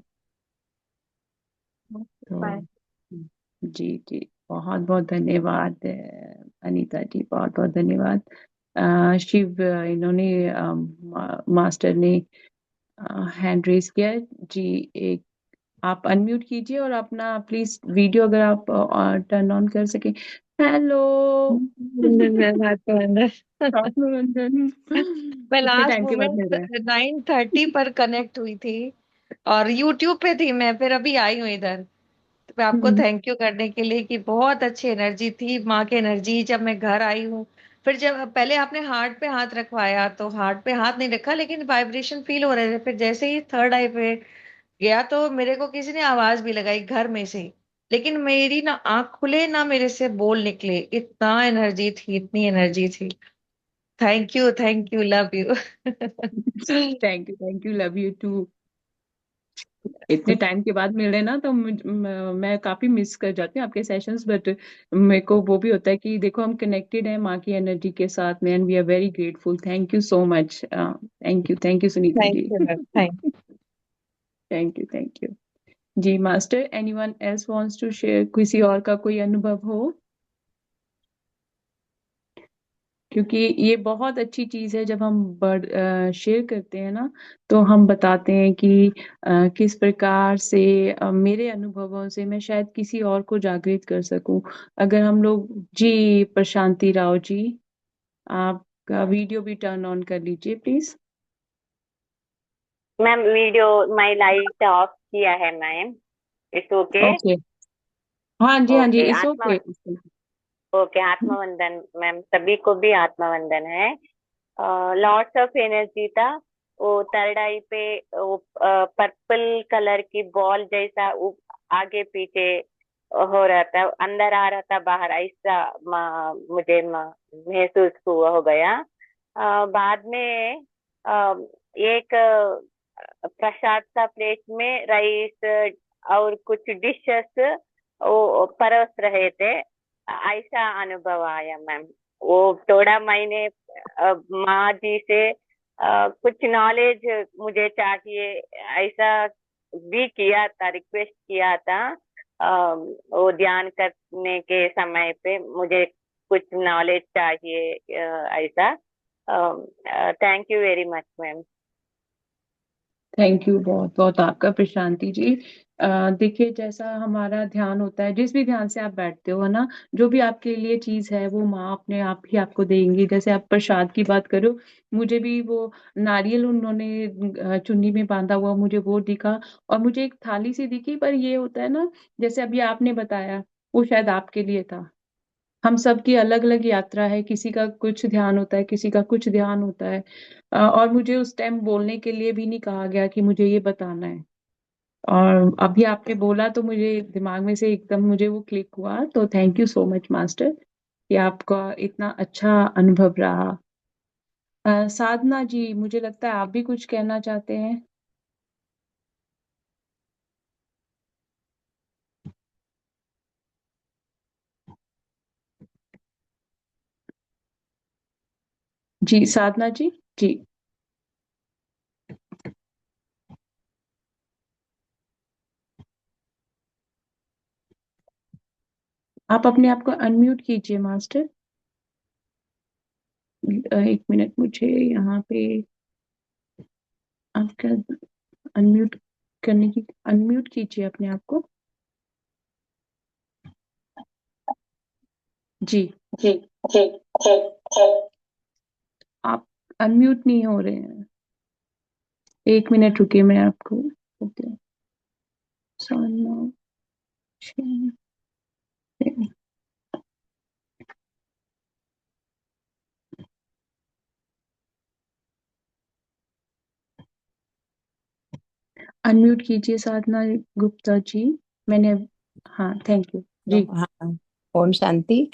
तो बाय। जी जी, बहुत बहुत धन्यवाद अनीता जी, बहुत बहुत धन्यवाद। शिव इन्होंने मास्टर ने हैंड रेज किया है जी। एक आप अनम्यूट कीजिए और अपना प्लीज वीडियो अगर आप टर्न ऑन कर सके। हेलो। मैं बात तो अंदर आत्मरंजन, मैं कितने लास्ट टाइम के बाद मिल मोमेंट रहा है। 9:30 पर कनेक्ट हुई थी और यूट्यूब पे थी मैं, फिर अभी आई हूँ इधर। तो मैं आपको हम्म, थैंक यू करने के लिए कि बहुत अच्छी एनर्जी थी, माँ की एनर्जी। जब मैं घर आई हूँ, फिर जब पहले आपने हार्ट पे हाथ रखवाया तो हार्ट पे हाथ नहीं रखा, लेकिन वाइब्रेशन फील हो रहे थे। फिर जैसे ही थर्ड आई पे गया तो मेरे को किसी ने आवाज भी लगाई घर में से, लेकिन मेरी ना आंख खुले ना मेरे से बोल निकले, इतना एनर्जी थी, इतनी एनर्जी थी। Thank you, love you. Thank you, love you too. इतने टाइम के बाद मिल रहे हैं ना, तो मैं काफी मिस कर जाती हूँ आपके सेशंस। बट मेरे को वो भी होता है कि देखो हम कनेक्टेड हैं माँ की एनर्जी के साथ में, and we are very grateful. Thank you so much. Thank you Sunita thank ji. You ma'am, thank thank you ji. Master, anyone else wants to share, किसी और का कोई अनुभव हो? क्योंकि ये बहुत अच्छी चीज है जब हम बर्ड शेयर करते हैं ना, तो हम बताते हैं कि किस प्रकार से मेरे अनुभवों से मैं शायद किसी और को जागृत कर सकूं। अगर हम लोग जी, प्रशांति राव जी, आपका वीडियो भी टर्न ऑन कर लीजिए please. Ma'am video my light of किया है मैम। It's okay. ओके, हाँ जी, ओके इट्स आत्मा ओके। ओके आत्मवंदन मैम, सभी को भी आत्मवंदन है। लॉट्स ऑफ एनर्जी था। वो थर्ड आई पे वो पर्पल कलर की बॉल जैसा आगे पीछे हो रहा था, अंदर आ रहा था बाहर, ऐसा मुझे महसूस हुआ हो गया। बाद में एक प्रसाद का प्लेट में राइस और कुछ डिशेस वो परोस रहे थे। ऐसा अनुभव आया मैम। वो थोड़ा मैंने माँ जी से कुछ नॉलेज मुझे चाहिए, ऐसा भी किया था, रिक्वेस्ट किया था। वो ध्यान करने के समय पे मुझे कुछ नॉलेज चाहिए, ऐसा। Thank you very much ma'am. Thank you बहुत बहुत आपका प्रशांति जी। देखिए, जैसा हमारा ध्यान होता है, जिस भी ध्यान से आप बैठते हो, है ना, जो भी आपके लिए चीज है वो माँ अपने आप ही आपको देंगी। जैसे आप प्रसाद की बात करो, मुझे भी वो नारियल उन्होंने चुन्नी में बांधा हुआ मुझे वो दिखा, और मुझे एक थाली सी दिखी। पर ये होता है ना, जैसे अभी आपने बताया, वो शायद आपके लिए था। हम सबकी अलग अलग यात्रा है, किसी का कुछ ध्यान होता है, किसी का कुछ ध्यान होता है। और मुझे उस टाइम बोलने के लिए भी नहीं कहा गया कि मुझे ये बताना है। और अभी आपने बोला तो मुझे दिमाग में से एकदम मुझे वो क्लिक हुआ। तो thank you so much master, कि आपका इतना अच्छा अनुभव रहा। साधना जी, मुझे लगता है आप भी कुछ कहना चाहते हैं। जी साधना जी। जी, आप अपने आप को अनम्यूट कीजिए मास्टर। एक मिनट, मुझे यहाँ पे आपका अनम्यूट करने की, अनम्यूट कीजिए अपने आप को। जी, जी जी जी जी। आप अनम्यूट नहीं हो रहे हैं। एक मिनट रुकिए, मैं आपको ओके। अनम्यूट कीजिए साधना गुप्ता जी। मैंने, हाँ थैंक यू हेलो, जी। हाँ। ओम शांति।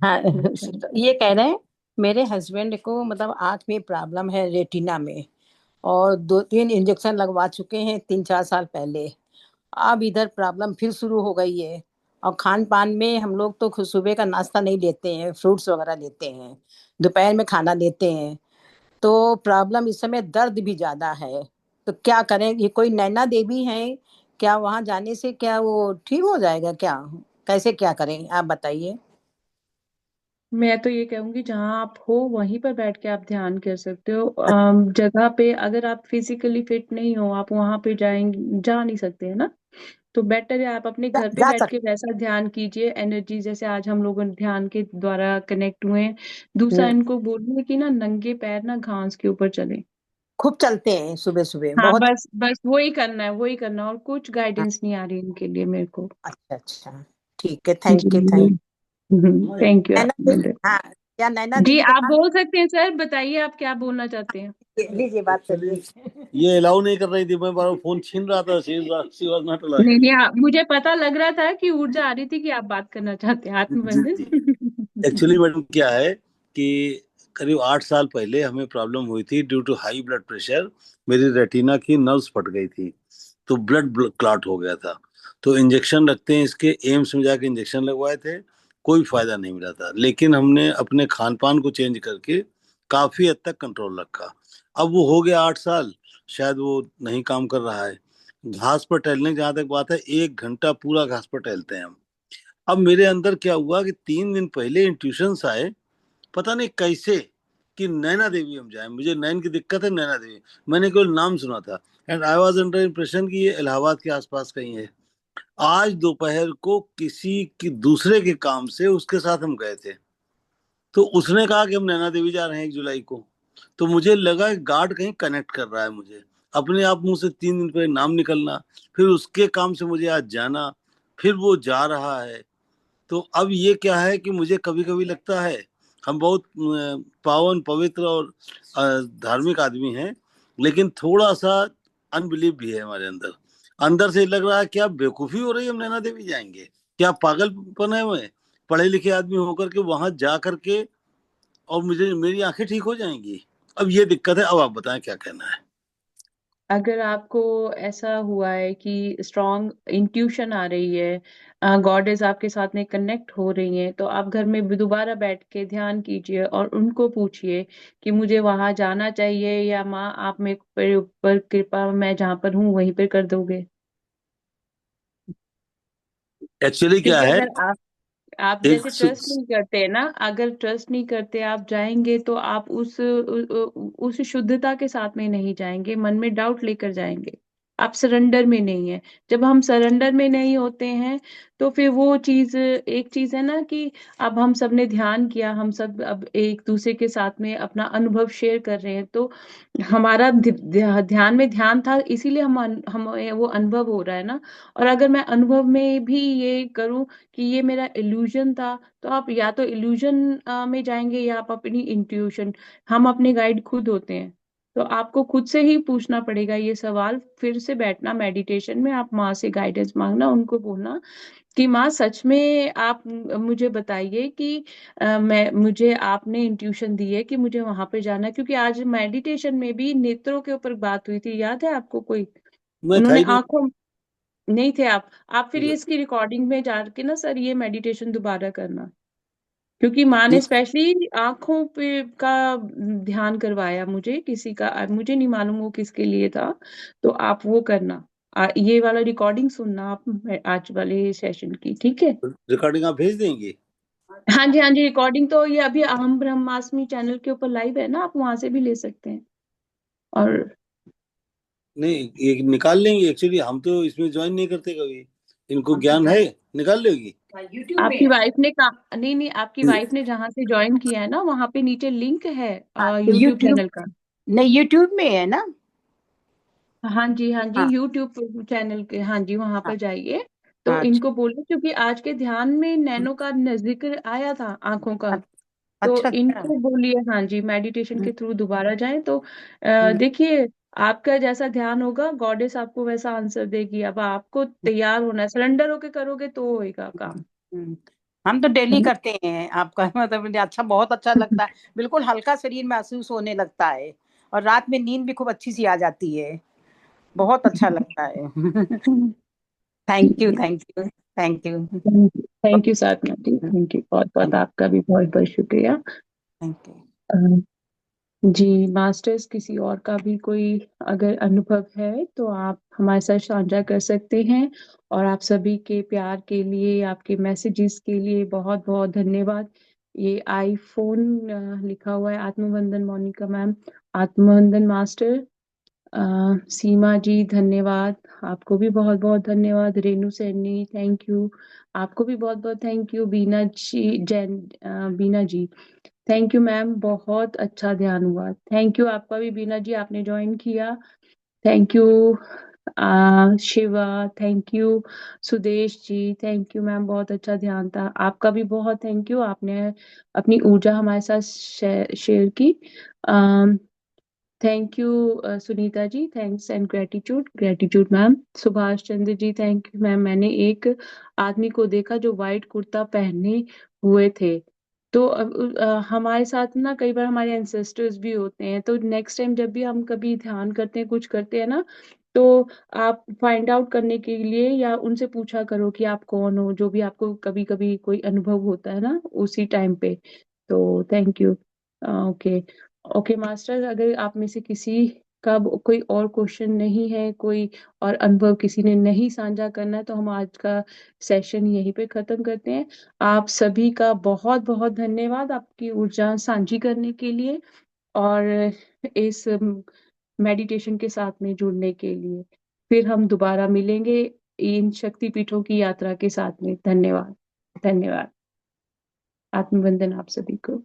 हाँ। अच्छा। ये कह रहे हैं, मेरे हस्बैंड को मतलब आंख में प्रॉब्लम है, रेटिना में, और 2-3 इंजेक्शन लगवा चुके हैं 3-4 साल पहले। अब इधर प्रॉब्लम फिर शुरू हो गई है। और खान पान में हम लोग तो सुबह का नाश्ता नहीं लेते हैं, फ्रूट्स वगैरह लेते हैं, दोपहर में खाना लेते हैं। तो प्रॉब्लम इस समय दर्द भी ज्यादा है। तो क्या करें? ये कोई नैना देवी है क्या? वहां जाने से क्या वो ठीक हो जाएगा क्या? कैसे क्या करें आप बताइए। मैं तो ये कहूंगी, जहां आप हो वहीं पर बैठ के आप ध्यान कर सकते हो। जगह पे अगर आप फिजिकली फिट नहीं हो, आप वहां पे जाएंगे, जा नहीं सकते है ना, तो बेटर है आप अपने घर पे जा बैठ सकते। के वैसा ध्यान कीजिए। एनर्जी जैसे आज हम लोग ध्यान के द्वारा कनेक्ट हुए हैं। दूसरा, हम्म, इनको बोलिए कि ना नंगे पैर ना घास के ऊपर चले। खूब चलते हैं सुबह सुबह हाँ, बहुत। बस बस वही करना है, वही करना है, और कुछ हाँ, गाइडेंस नहीं आ रही इनके लिए मेरे को। अच्छा अच्छा, ठीक है, जी, thank you thank. Thank you Naina आप देवी, मिले। हाँ, क्या नैना जी, देवी के आप पास? बोल सकते हैं सर, बताइए आप क्या बोलना चाहते हैं। लीजिए बात करिए। ये अलाउ नहीं कर रही थी, मैं बार फोन छीन रहा था। शी वाज नॉट नहीं अलाउड। नहीं, मुझे पता लग रहा था कि ऊर्जा आ रही थी कि आप बात करना चाहते हैं, जी जी। आत्मबंधन। एक्चुअली मैडम क्या है कि करीब 8 साल पहले हमें प्रॉब्लम हुई थी due to high blood pressure. मेरी रेटिना की नर्व्स फट गई थी, तो ब्लड क्लॉट हो गया था। तो इंजेक्शन लगते हैं इसके, एम्स में जाके इंजेक्शन लगवाए थे, कोई फायदा नहीं मिला था। लेकिन हमने अपने खान पान को चेंज करके काफी हद तक कंट्रोल रखा। अब वो हो गया 8 साल, शायद वो नहीं काम कर रहा है। घास पर टहलने की जहां तक बात है, 1 घंटा पूरा घास पर टहलते हैं हम। अब मेरे अंदर क्या हुआ कि 3 दिन पहले इंट्यूशंस आए, पता नहीं कैसे, कि नैना देवी हम जाएं। मुझे नैन की दिक्कत है, नैना देवी मैंने केवल नाम सुना था, and I was under impression कि ये इलाहाबाद के आसपास कहीं है। आज दोपहर को किसी की दूसरे के काम से उसके साथ हम गए थे, तो उसने कहा कि हम नैना देवी जा रहे हैं 1 जुलाई को। तो मुझे लगा कि गार्ड कहीं कनेक्ट कर रहा है मुझे। अपने आप मुंह से 3 दिन पहले नाम निकलना, फिर उसके काम से मुझे आज जाना, फिर वो जा रहा है। तो अब ये क्या है कि मुझे कभी कभी लगता है, हम बहुत पावन पवित्र और धार्मिक आदमी हैं, लेकिन थोड़ा सा अनबिलीव भी है हमारे अंदर। अंदर से लग रहा है क्या बेवकूफी हो रही है, हम नैना देवी जाएंगे? क्या पागलपन है? मैं पढ़े लिखे आदमी होकर के वहां जा करके और मुझे मेरी आंखें ठीक हो जाएंगी? अब ये दिक्कत है, अब आप बताएं क्या कहना है। अगर आपको ऐसा हुआ है कि स्ट्रॉन्ग इंट्यूशन आ रही है, गॉडेस आपके साथ में कनेक्ट हो रही हैं, तो आप घर में भी दोबारा बैठ के ध्यान कीजिए और उनको पूछिए कि मुझे वहां जाना चाहिए, या माँ आप मेरे ऊपर कृपा, मैं जहाँ पर हूँ वहीं पर कर दोगे। एक्चुअली क्या क्योंकि है, अगर आप एक जैसे ट्रस्ट नहीं करते हैं ना, अगर ट्रस्ट नहीं करते आप जाएंगे तो आप उस शुद्धता के साथ में नहीं जाएंगे, मन में डाउट लेकर जाएंगे, आप सरेंडर में नहीं है। जब हम सरेंडर में नहीं होते हैं तो फिर वो चीज, एक चीज है ना कि अब हम सब ने ध्यान किया, हम सब अब एक दूसरे के साथ में अपना अनुभव शेयर कर रहे हैं, तो हमारा ध्यान में ध्यान था, इसीलिए हम वो अनुभव हो रहा है ना। और अगर मैं अनुभव में भी ये करूं कि ये मेरा इल्यूजन था, तो आप या तो इल्यूजन में जाएंगे या आप अपनी इंट्यूशन, हम अपने गाइड खुद होते हैं। तो आपको खुद से ही पूछना पड़ेगा ये सवाल, फिर से बैठना मेडिटेशन में, आप माँ से गाइडेंस मांगना, उनको बोलना कि माँ सच में आप मुझे बताइए कि मैं मुझे आपने इंट्यूशन दी है कि मुझे वहां पे जाना है। क्योंकि आज मेडिटेशन में भी नेत्रों के ऊपर बात हुई थी, याद है आपको कोई? मैं था उन्होंने ही नहीं। आंखों, नहीं थे आप फिर इसकी रिकॉर्डिंग में जाके ना सर ये मेडिटेशन दोबारा करना, क्योंकि माँ ने स्पेशली आंखों पे का ध्यान करवाया मुझे, किसी का मुझे नहीं मालूम वो किसके लिए था। तो आप वो करना, ये वाला रिकॉर्डिंग सुनना आप आज वाले सेशन की, ठीक है? रिकॉर्डिंग आप भेज देंगे? हाँ जी, हाँ जी, रिकॉर्डिंग तो ये अभी अहम ब्रह्मास्मि चैनल के ऊपर लाइव है ना, आप वहां से भी ले सकते हैं। और नहीं, ये निकाल लेंगे, एक्चुअली हम तो इसमें ज्वाइन नहीं करते कभी, इनको ज्ञान है, निकाल लेगी। यूट्यूब में आपकी है। वाइफ ने कहा, नहीं नहीं, आपकी वाइफ ने जहां से ज्वाइन किया है ना, वहां पे नीचे लिंक है हाँ तो यूट्यूब यूट्यूब, चैनल का। नहीं यूट्यूब में है ना। हाँ जी, हाँ जी, हाँ यूट्यूब चैनल के, हाँ जी, वहां हाँ पर जाइए। तो हाँ, इनको बोलो, क्योंकि आज के ध्यान में नैनो का जिक्र आया था, आंखों का। अच्छा तो अच्छा अच्छा। इनको बोलिए, हाँ जी, मेडिटेशन हम्म, के थ्रू दोबारा जाएं तो हम्म, देखिए, आपका जैसा ध्यान होगा गॉडेस आपको वैसा आंसर देगी। अब आपको तैयार होना है, सरेंडर होके करोगे तो होएगा काम, हम्म। हम तो है डेली ना? करते हैं आपका मतलब मुझे अच्छा, बहुत अच्छा लगता है, बिल्कुल हल्का शरीर महसूस होने लगता है, और रात में नींद भी खूब अच्छी सी आ जाती है, बहुत अच्छा लगता है। Thank you thank you thank you. Thank you Sadhana ji, thank you बहुत बहुत, आपका भी बहुत बहुत शुक्रिया। Thank you. अ, जी मास्टर्स, किसी और का भी कोई अगर अनुभव है तो आप हमारे साथ साझा कर सकते हैं। और आप सभी के प्यार के लिए, आपके मैसेजेस के लिए बहुत बहुत धन्यवाद। ये आईफोन लिखा हुआ है, आत्मवंदन मोनिका मैम, आत्मवंदन मास्टर, सीमा जी धन्यवाद, आपको भी बहुत बहुत धन्यवाद। रेनू सैनी थैंक यू, आपको भी बहुत बहुत thank you. Beena ji, Jain, Beena ji thank you ma'am, बहुत अच्छा ध्यान हुआ, थैंक यू आपका भी बीना जी, आपने ज्वाइन किया, thank you. Shiva thank you, Sudesh ji thank you ma'am, बहुत अच्छा ध्यान था, आपका भी बहुत थैंक यू, आपने अपनी ऊर्जा हमारे साथ शेयर की। Thank you Sunita ji, thanks and gratitude, gratitude ma'am. Subhash Chandra ji thank you ma'am, मैंने एक आदमी को देखा जो व्हाइट कुर्ता पहने हुए थे। तो अब हमारे साथ ना कई बार हमारे एंसेस्टर्स भी होते हैं, तो नेक्स्ट टाइम जब भी हम कभी ध्यान करते हैं, कुछ करते हैं ना, तो आप फाइंड आउट करने के लिए या उनसे पूछा करो कि आप कौन हो, जो भी आपको कभी कभी कोई अनुभव होता है ना उसी टाइम पे। तो thank you. Okay, okay master, अगर आप में से किसी का कोई और क्वेश्चन नहीं है, कोई और अनुभव किसी ने नहीं साझा करना है, तो हम आज का सेशन यहीं पे खत्म करते हैं। आप सभी का बहुत बहुत धन्यवाद आपकी ऊर्जा साझी करने के लिए और इस मेडिटेशन के साथ में जुड़ने के लिए। फिर हम दोबारा मिलेंगे इन शक्ति पीठों की यात्रा के साथ में। धन्यवाद, धन्यवाद। आत्मवंदन आप सभी को।